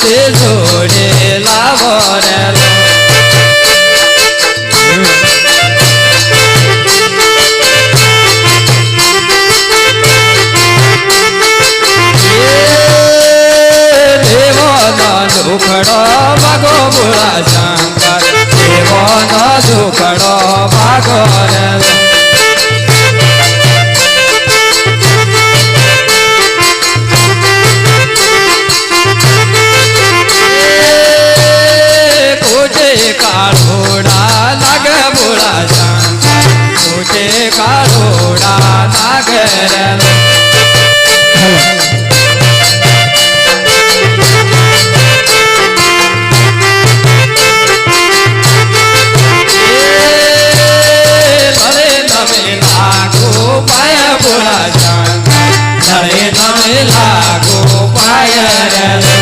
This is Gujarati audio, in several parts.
જોડે લાવો રેલો દુખડો ભાગો ભોળા શંકર દેવોનો દુખડો ભાગો રેલો કાળોડા લાગે ભોળા શંકર પૂછે કાળોડા લાગે રેલો લાગો પાય રેલો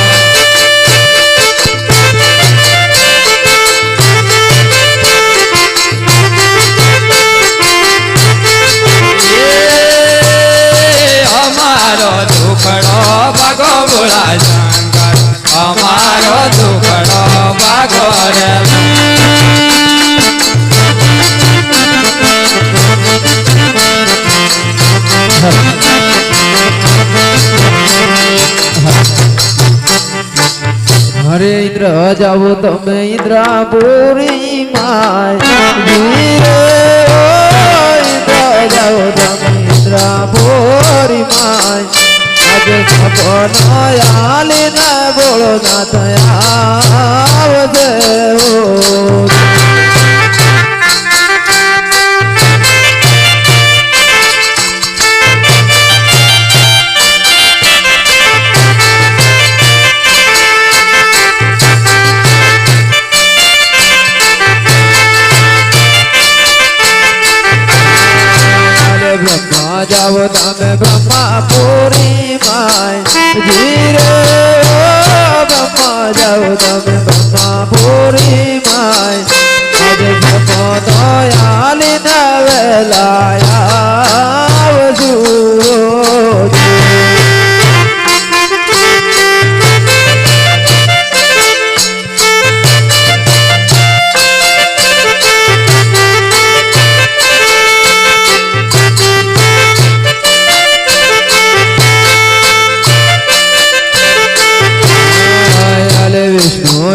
અમારો દુખડો ભાગો ભોળા શંકર અમારો દુખડો ભાગો રેલો હરે ઇન્દ્ર જાવો તમે ઇન્દ્રાપુરી માય ઇન્દ્ર જાવો તમે ઇન્દ્રાપુરી માય આજે સપનો આલીને બોલો ના થયા આવજે જાવો તમે બ્રહ્માપુરી માય ધીરે બ્રહ્મા જાવો તમે બ્રહ્માપુરી માય આજે સપો દયાલીને વેલાયા આવજો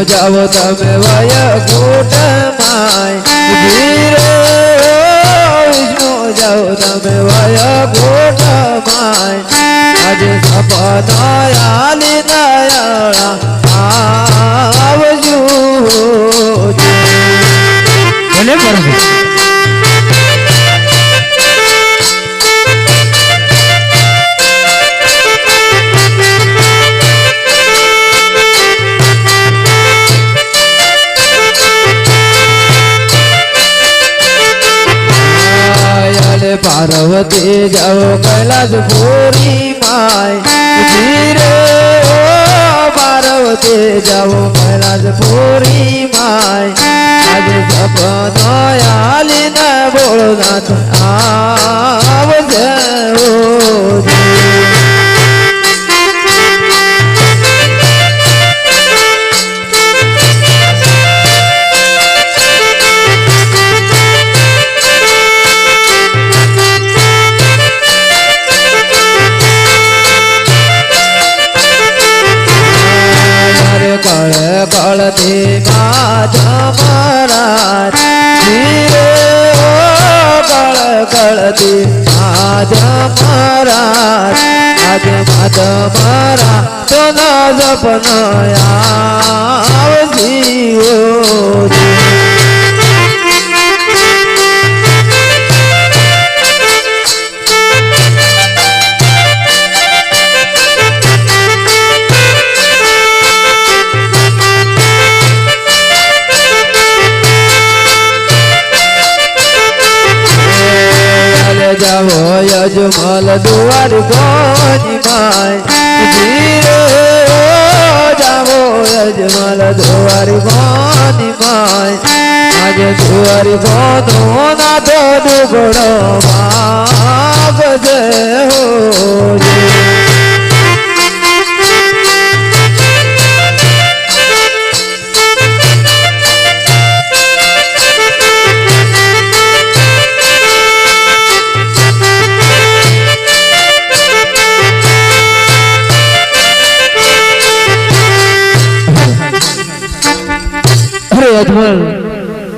જાવો તમે વયકુટ માય ધીરે વિષ્ણુ જાવો તમે વયકુટ માય આજે સપનો આલી દયાળા આવજો ભલે બરાબર પાર્વતી જાઓ કૈલાસપુરી માય ધીરે પાર્વતી જાઓ કૈલાસપુરી માય આજે સપનો આલીને બોલો નાથ આવજે કળતી મહારાજ ધીરે કળતી મહારાજ આજે મારા તો ન સપનો આવજીઓ જાવો યજમલ દુવાર કોની માય ધીરે જાવો યજમલ દુવાર કોની માય આજે દુવાર કોનો ના તો દુગડો માગજે હો અજમલ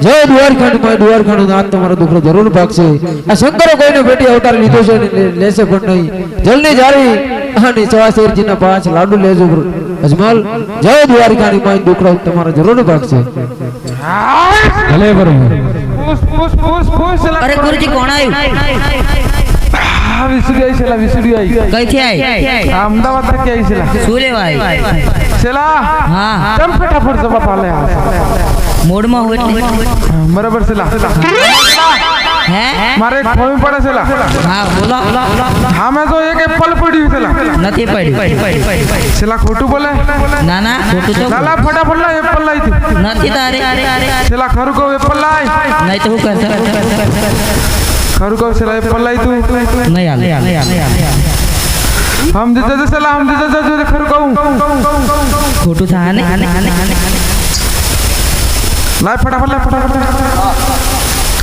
જય દ્વારખંડ દ્વારખંડ નાથ તમારો દુખડો જરૂર ભાગશે આ શંકરો કોઈને બેટી અવતાર લીધો છે ને લેશે પણ નહીં જલ્દી જારી અને સવાશેરજીના 5 લાડુ લેજો અજમલ જય દ્વારકાની માય દુખડો તમારો જરૂર ભાગશે ભલે બરોબર અરે ગુરુજી કોણ આવ્યું વિસુડી આવી કઈથી આવી અમદાવાદ થી આવી છેલા શું લેવા આવી છેલા હા ચમ ફટાફટ જવાબ આલે મોડમાં હોય એટલે બરાબર છેલા હે મારે એક ફોર્મ પડે છેલા હા બોલો હામે તો એક એપલ પડ્યું છેલા નથી પડી છેલા ખોટું બોલે ના ના ખોટું તો લાલા ફટાફટ લા એપલ લાઈ તી નથી તારે છેલા ખરું કહું એપલ લાઈ નહીં તો હું કરશે ખરું કહું છેલા એપલ લાઈ તું નહીં હાલે હમ દીધા છેલા હમ દીધા ખરું કહું ખોટું થાય ને લાય ફટાફટ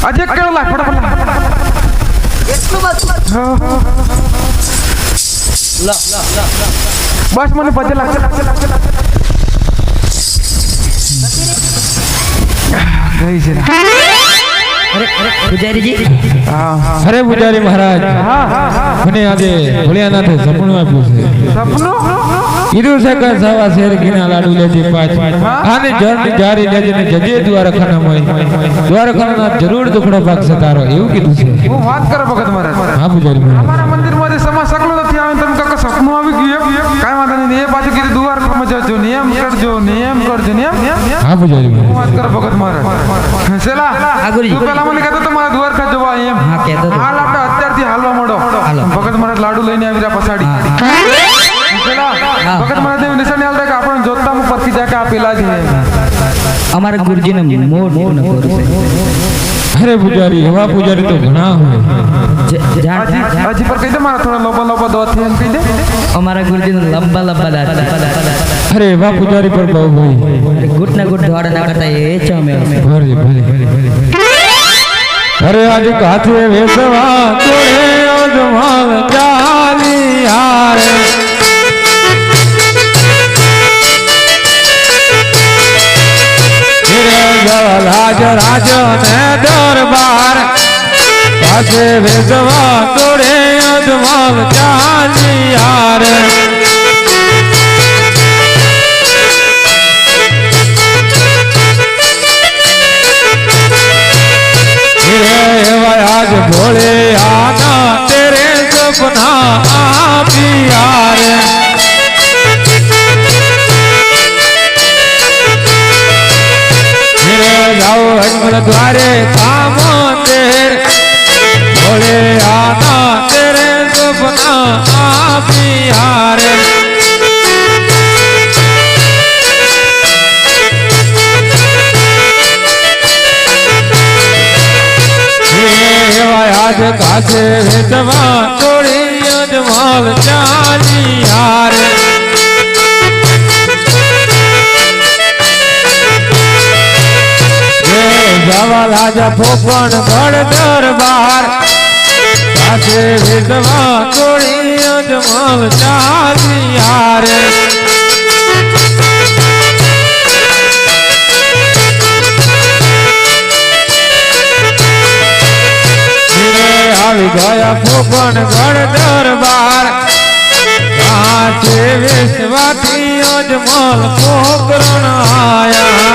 આજે કેળો લાય ફટાફટ બસ મને પજે લાગ ગઈ છે અરે પૂજારીજી અરે પૂજારી મહારાજ મને આજે ભોળિયાનાથે સપનું આપ્યું છે સપનું કીધું છે કે સવા શેર ઘીના લાડુ લેજે 5 આને જરની જારી લેજે ને જજે દ્વારખાના જરૂર દુખડો ભાગશે તારો એવું કીધું છે હું વાત કરો ભગત મહારાજ હા પૂજારી મહારાજ અમારા મંદિરમાં જે સમા સકલો નથી આવે તમે કાકા સપનું આવી ગયું કાઈ વાંધો નહીં એ પાછું કીધું દ્વારકામાં જજો નિયમ કરજો નિયમ હા પૂજારી હું મહારાજ વાત કરો ભગત મહારાજ છેલા હા ગુરુજી તું પેલા મને કહેતો તમારા દ્વારકા જવા એમ હા કહેતો તો હાલ આપણે અત્યારથી હાલવા માંડો ભગત મહારાજ લાડુ લઈને આવી રહ્યા પછાડી ભગત મહારાજ એવી નિશાની હાલ કે આપણે જોતામાં પરથી જાય કે આ પેલા જ અમારા ગુરુજીને મોડ ન કરશે અરે પૂજારી એવા પૂજારી તો ઘણા હોય હજી પર કહી દે મારા થોડા લોબા દોથી એમ કહી દે અમારા ગુરુજીને લંબા દાંત અરે એવા પૂજારી પર બહુ હોય ગુટ ના ગુટ દોડ ના કરતા એ છે અમે ભલે અરે આજ કાથે વેસવા તોડે અજમલ ચાલી હારે રાજ ને દરબાર કાથે વેસવા તોડે અજમલ ચાલી હારે आज भोले आना तेरे सपना पियार जाओ अजमल द्वारे काम तेर भोले आना तेरे सपना पियार आज कासे वेचवा तोड़ी अजमल चाली हार जवा राजा फोपन गढ़ दरबार कासे वेचवा तोड़ी अजमल चाली हार ગયા ફોપણ ગઢ દરબાર કાચે વેસવાથી અજમલ પોકરણ આયા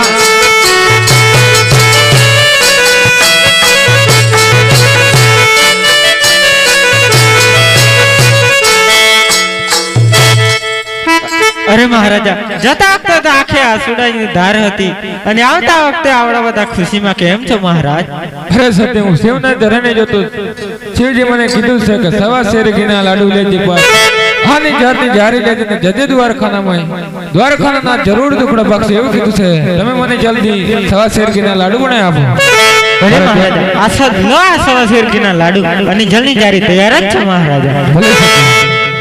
અરે મહારાજા જતા વખતે તો આખે આસુડાની ધાર હતી અને આવતા વખતે આવડા બધા ખુશીમાં કેમ છો મહારાજ અરે સત્ય હું શિવના ધરણે જતો શિવજી મને કીધું છે કે સવા શેર ઘીના લાડુ લેજે આની જાતની જારી લેજે ને જજે દ્વારખાના જરૂર દુખડો ભાગશે એવું કીધું છે તમે મને જલ્દી સવા શેર ઘીના લાડુ બનાવી આપો અરે મહારાજા આસદ લો આ સવા શેર ઘીના લાડુ અને જલ્દી જારી તૈયાર જ છે મહારાજા ભલે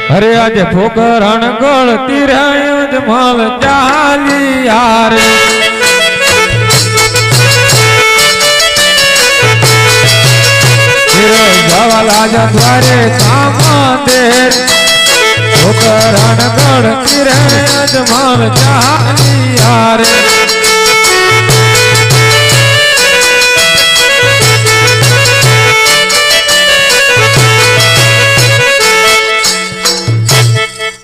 અરે આજે ફોકરણ ગળતી રહ્યો અજમલ ચાલી હારે જવા રાજા દ્વારે કામદેર ફોકરણ ગળતી રહ્યો અજમલ ચાલી હારે